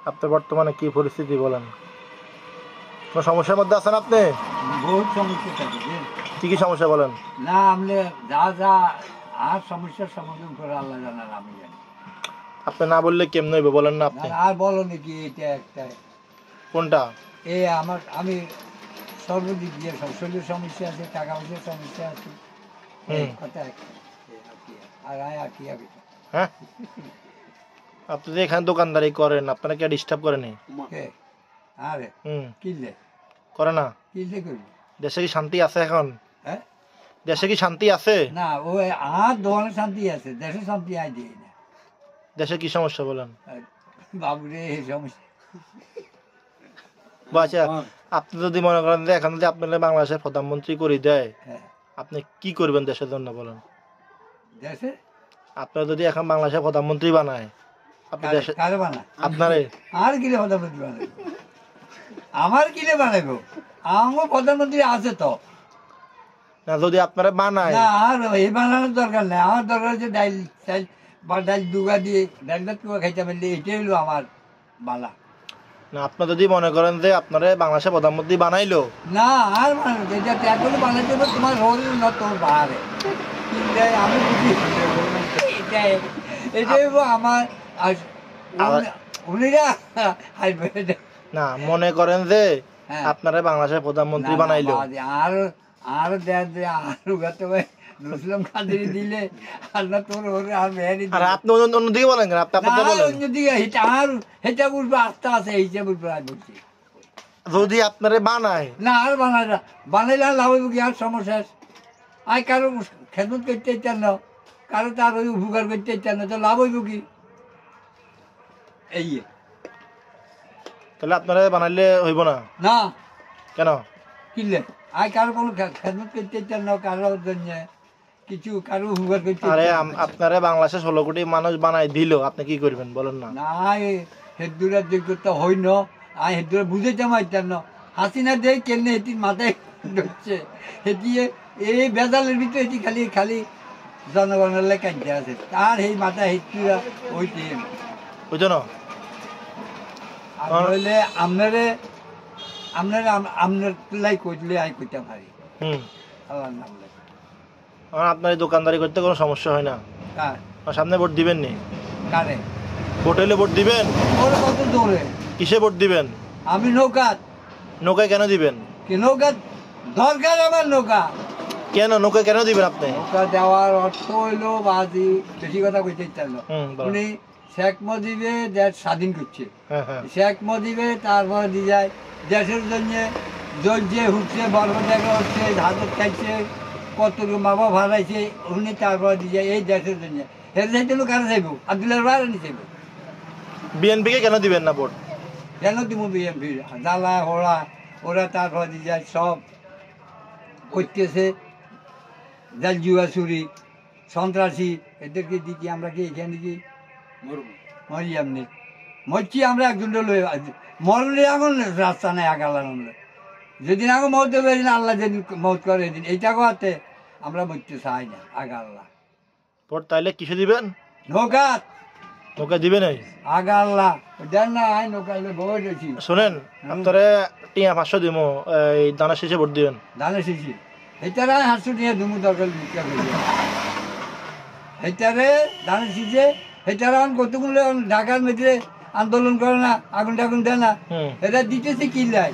আপনার বর্তমানে কি পরিস্থিতি বলেন? কোনো সমস্যার মধ্যে আছেন আপনি? বহুত সমস্যা থাকে। কি কি সমস্যা বলেন? না আপনি যা যা আর সমস্যার সমাধান করে আল্লাহ জানার, আমি জানি। আপনি না বললে কেমন হইব বলেন না না আপনি? আর বলো নাকি, এটা একটা কোনটা? আমি সর্বদিক দিয়ে শরীরের সমস্যা আছে, টাকা পয়সার সমস্যা আছে, কথা একটা। আর কি হবে? হ্যাঁ, আপনি যে এখানে দোকানদারি করেন, আপনারা কি ডিস্টার্ব করেনি? আরে কিনলে করে না? কিনলে করবি? দেশে কি শান্তি আছে এখন? হ্যাঁ, দেশে কি শান্তি আছে? না ওই আর দোকানে শান্তি আছে, দেশে শান্তি আই দিই না। দেশে কি সমস্যা বলেন? বাবুরে এই সমস্যা। আচ্ছা, আপনি যদি মনে করেন যে এখন যদি আপনার বাংলাদেশের প্রধানমন্ত্রী করে দেয়, আপনি কি করবেন দেশের জন্য বলেন? দেশে আপনার যদি এখন বাংলাদেশের প্রধানমন্ত্রী বানায়, আপনি দেশে কারে বানায়? আপনারে আর কিলে প্রধানমন্ত্রী বানাইব? আমার কিলে বানাইব? আমার প্রধানমন্ত্রী আছে তো। না, যদি আপনারা বানায়, না আর এই বানানোর দরকার নেই। আমার দরকার হচ্ছে ডাইল চাইল বা ডাইল দুগা দিয়ে ডাইল ভাত কুয়া খাইতে পারলে এটাই হলো আমার বালা। না, আপনার যদি মনে করেন যে আপনারা বাংলাদেশের প্রধানমন্ত্রী বানাইলো, না আর বানানো এটা ট্যাগুলো বানাইতে হবে তোমার রোল না তোর বাহারে। আমি বুঝি এটাই হলো আমার। উনিরা না মনে করেন যে আপনারা বাংলাদেশের প্রধানমন্ত্রী বানাইলো, আর আর আর উগাতে মুসলিম খাদের দিলে আর না তোর ওরে আর মেহেরি আর আপনি অন্যদিকে বলেন কেন? আপনি আপনাদের বলেন। অন্যদিকে এটা আর এটা বুঝবো আস্তে আস্তে এইটা বুঝবো আর বলছি। যদি আপনারা বানায়, না আর বানাইলে আর লাভ হইব কি? আর সমস্যা আর কারো খেদমত করতে চান না, কারো তার ওই উপকার করতে চান না, তো লাভ হইব কি? এই তাহলে আপনারা বানাইলে হইব না। না কেন? কিনলে আর কারো কোনো খেদমত করতে চান না, কারোর জন্য কিছু কারো উপকার করতে। আরে আপনারা বাংলাদেশে 16 কোটি মানুষ বানাই দিল, আপনি কি করবেন বলেন না? না হেদুরের যোগ্য তো হই ন, আর হেদুরে বুঝাইতে মারতাম না। হাসিনা দেয় কেনে হেতির মাথায় ঢুকছে, হেতিয়ে এই বেজালের ভিতরে হেতি খালি খালি জনগণের কাঁদতে আছে, তার এই মাথা হেতুরা ওইটি বুঝছো না? হইলে আপনারে আপনারা আপনার লাই কইলে আই কইতে পারি। আল্লাহর নাম লেখা। আপনার এই দোকানদারি করতে কোনো সমস্যা হয় না? সামনে ভোট দিবেন নি? কারে ভোট হইলে ভোট দিবেন? ওরা কত দৌড়ে। কিসে ভোট দিবেন? আমি নৌকাত। নৌকায় কেন দিবেন? কি নৌকাত দরকার আমার নৌকা। কেন নৌকায় কেন দিবেন আপনি? নৌকা দেওয়ার অর্থ হইলো বাজি, বেশি কথা কইতে চাইল। উনি শেখ মুজিবে দেশ স্বাধীন করছে, শেখ মুজিবে তারপরে দিয়ে যায় দেশের জন্য জ্বলছে হুটছে বর্বদাকে হচ্ছে হাতত খাইছে কতটুকু মা বাবা হারাইছে, উনি তারপরে দিয়ে যায় এই দেশের জন্য। এর চাইতে কারো চাইব আব্দুল্লাহ বাড়ানি চাইব। বিএনপিকে কেন দিবেন না ভোট? কেন দিব বিএনপি? জ্বালা ওরা ওরা তারপরে দিয়ে যায় সব করতেছে, জাল জুয়া চুরি সন্ত্রাসী, এদেরকে দিচ্ছি আমরা কি এখানে কি মরি? এমনি মরছি আমরা একজনটা লই মরলে এখন রাস্তা নেই আগালাম আমরা। যেদিন আগে মত দেবে আল্লাহ যেদিন মত করে এদিন এইটাকে হাতে আমরা মরতে চাই না আগা আল্লাহ। ভোট তাইলে কিসে দিবেন? নৌকা নৌকা দিবেন? আগা আল্লাহ দেন না আই নৌকা বই রয়েছি। শোনেন, আপনারা টিয়া 500 দিব, এই দানা শেষে ভোট দিবেন। দানা শেষে এইটারে 800 নিয়ে দুমু দরকার এইটারে দানা শেষে এইটারে কতগুলো ঢাকার মেয়েদের আন্দোলন করে না, আগুন টাগুন দেয় না, এরা দিতেছে কি লাই,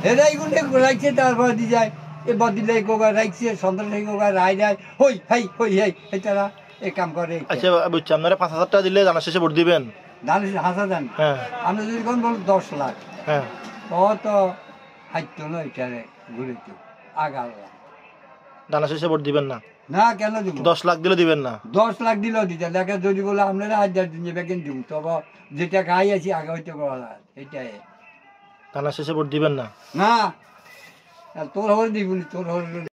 এরা এগুলো রাখছে তারপরে দিয়ে যায় এ বদিলে কোকা রাখছে সন্ত্রাসী কোকা রায় রায় হই হাই হই হাই এটারা এই কাম করে। আচ্ছা বুঝছি, আপনারা 5000 টাকা দিলে দানা শেষে ভোট দিবেন? দানা শেষে হাসা দেন। আমরা যদি কোন বল 10 লাখ তো হাইতো না এটারে ঘুরে তো আগা দানা শেষে ভোট দিবেন না? না কেন দিব? 10 লাখ দিলে দিবেন না? 10 লাখ দিলেও দিতে দেখা যদি বলে আপনারা আজ দিন বেকেন দিব, তবে যেটা খাই আছি আগে হইতে করা এটাই। দানা শেষে ভোট দিবেন না? না তোর হল দিবনি, তোর হল